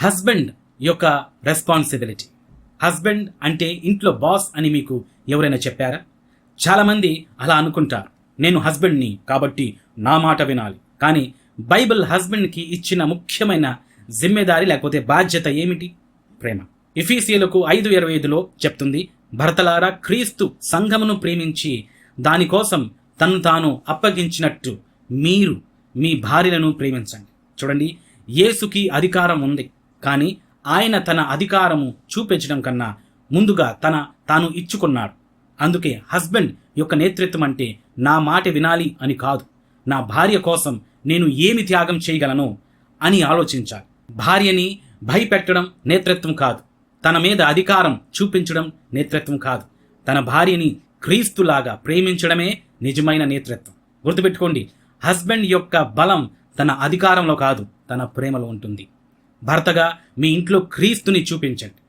Husband యొక్క responsibility. Husband అంటే ఇంట్లో బాస్ అని మీకు ఎవరైనా చెప్పారా? చాలామంది అలా అనుకుంటారు, నేను హస్బెండ్ని కాబట్టి నా మాట వినాలి. కానీ బైబిల్ హస్బెండ్కి ఇచ్చిన ముఖ్యమైన జిమ్మెదారి లేకపోతే బాధ్యత ఏమిటి? ప్రేమ. ఎఫెసీయులకు 5:25లో చెప్తుంది, భర్తలారా క్రీస్తు సంఘమును ప్రేమించి దానికోసం తను తాను అప్పగించినట్టు మీరు మీ భార్యలను ప్రేమించండి. చూడండి, యేసుకి అధికారం ఉంది, కానీ ఆయన తన అధికారము చూపించడం కన్నా ముందుగా తాను ఇచ్చుకున్నాడు. అందుకే హస్బెండ్ యొక్క నేతృత్వం అంటే నా మాట వినాలి అని కాదు, నా భార్య కోసం నేను ఏమి త్యాగం చేయగలను అని ఆలోచించాలి. భార్యని భయపెట్టడం నేతృత్వం కాదు, తన మీద అధికారం చూపించడం నేతృత్వం కాదు, తన భార్యని క్రీస్తులాగా ప్రేమించడమే నిజమైన నేతృత్వం. గుర్తుపెట్టుకోండి, హస్బెండ్ యొక్క బలం తన అధికారంలో కాదు, తన ప్రేమలో ఉంటుంది. భర్తగా మీ ఇంట్లో క్రీస్తుని చూపించండి.